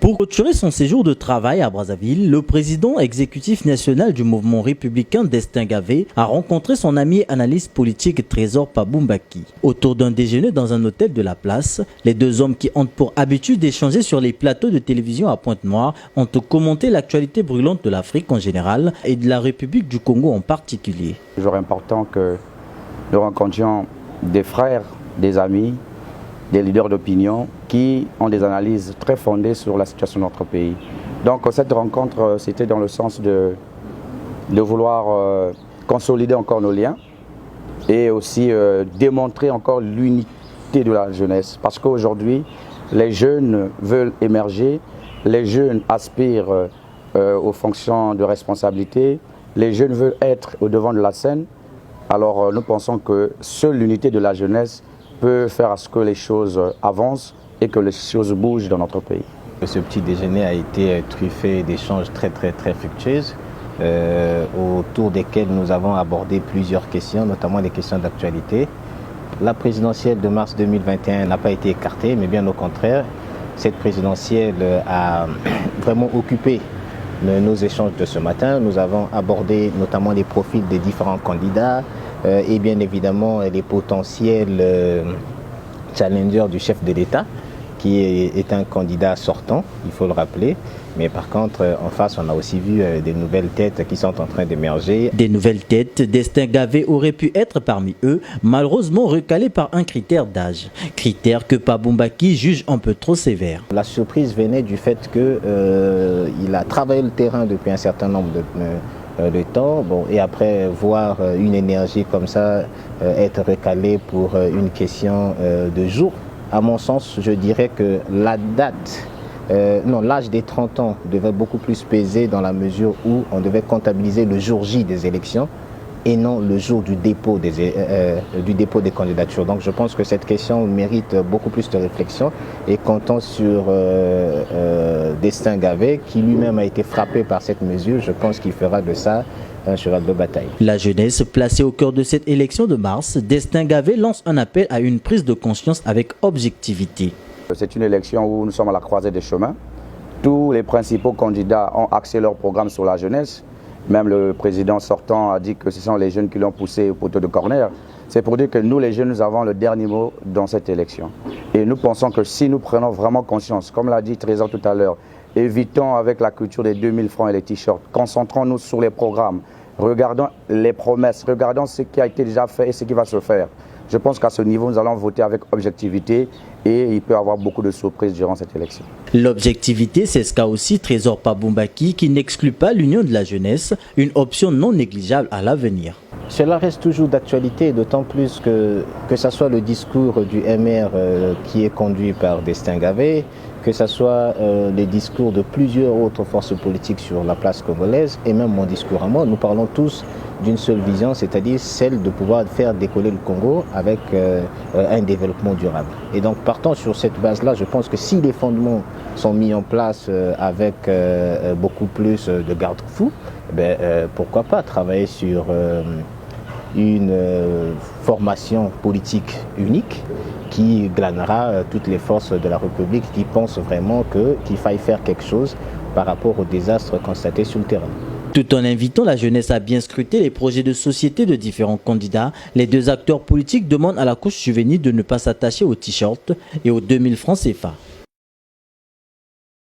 Pour clôturer son séjour de travail à Brazzaville, le président exécutif national du mouvement républicain Destin Gavé a rencontré son ami analyste politique Trésor Pabou Mbaki. Autour d'un déjeuner dans un hôtel de la place, les deux hommes qui ont pour habitude d'échanger sur les plateaux de télévision à Pointe-Noire ont commenté l'actualité brûlante de l'Afrique en général et de la République du Congo en particulier. C'est toujours important que nous rencontrions des frères, des amis, des leaders d'opinion qui ont des analyses très fondées sur la situation de notre pays. Donc cette rencontre, c'était dans le sens de vouloir consolider encore nos liens et aussi démontrer encore l'unité de la jeunesse. Parce qu'aujourd'hui, les jeunes veulent émerger, les jeunes aspirent aux fonctions de responsabilité, les jeunes veulent être au devant de la scène. Alors nous pensons que seule l'unité de la jeunesse peut faire à ce que les choses avancent et que les choses bougent dans notre pays. Ce petit déjeuner a été truffé d'échanges très fructueux autour desquels nous avons abordé plusieurs questions, notamment des questions d'actualité. La présidentielle de mars 2021 n'a pas été écartée, mais bien au contraire, cette présidentielle a vraiment occupé nos échanges de ce matin. Nous avons abordé notamment les profils des différents candidats, et bien évidemment les potentiels challengers du chef de l'État, qui est un candidat sortant, il faut le rappeler. Mais par contre, en face, on a aussi vu des nouvelles têtes qui sont en train d'émerger. Des nouvelles têtes, Destin Gavé aurait pu être parmi eux, malheureusement recalé par un critère d'âge. Critère que Pabou Mbaki juge un peu trop sévère. La surprise venait du fait qu'il a travaillé le terrain depuis un certain nombre de temps, et après voir une énergie comme ça être recalée pour une question de jour. À mon sens, je dirais que l'âge des 30 ans devait beaucoup plus peser dans la mesure où on devait comptabiliser le jour J des élections et non le jour du dépôt des candidatures. Donc je pense que cette question mérite beaucoup plus de réflexion et comptant sur Destin Gavé, qui lui-même a été frappé par cette mesure, je pense qu'il fera de ça un cheval de bataille. La jeunesse placée au cœur de cette élection de mars, Destin Gavé lance un appel à une prise de conscience avec objectivité. C'est une élection où nous sommes à la croisée des chemins. Tous les principaux candidats ont axé leur programme sur la jeunesse. Même le président sortant a dit que ce sont les jeunes qui l'ont poussé au poteau de corner. C'est pour dire que nous, les jeunes, nous avons le dernier mot dans cette élection. Et nous pensons que si nous prenons vraiment conscience, comme l'a dit Trésor tout à l'heure, évitons avec la culture des 2000 francs et les t-shirts, concentrons-nous sur les programmes, regardons les promesses, regardons ce qui a été déjà fait et ce qui va se faire. Je pense qu'à ce niveau, nous allons voter avec objectivité et il peut y avoir beaucoup de surprises durant cette élection. L'objectivité, c'est ce qu'a aussi Trésor Pabou Mbaki, qui n'exclut pas l'union de la jeunesse, une option non négligeable à l'avenir. Cela reste toujours d'actualité, d'autant plus que ce soit le discours du MR qui est conduit par Destin Gavé, que ce soit les discours de plusieurs autres forces politiques sur la place congolaise, et même mon discours à moi, nous parlons tous d'une seule vision, c'est-à-dire celle de pouvoir faire décoller le Congo avec un développement durable. Et donc partant sur cette base-là, je pense que si les fondements sont mis en place avec beaucoup plus de garde-fous, pourquoi pas travailler sur une formation politique unique qui glanera toutes les forces de la République qui pensent vraiment qu'il faille faire quelque chose par rapport aux désastres constatés sur le terrain. Tout en invitant la jeunesse à bien scruter les projets de société de différents candidats, les deux acteurs politiques demandent à la couche juvénile de ne pas s'attacher aux t-shirts et aux 2000 francs CFA.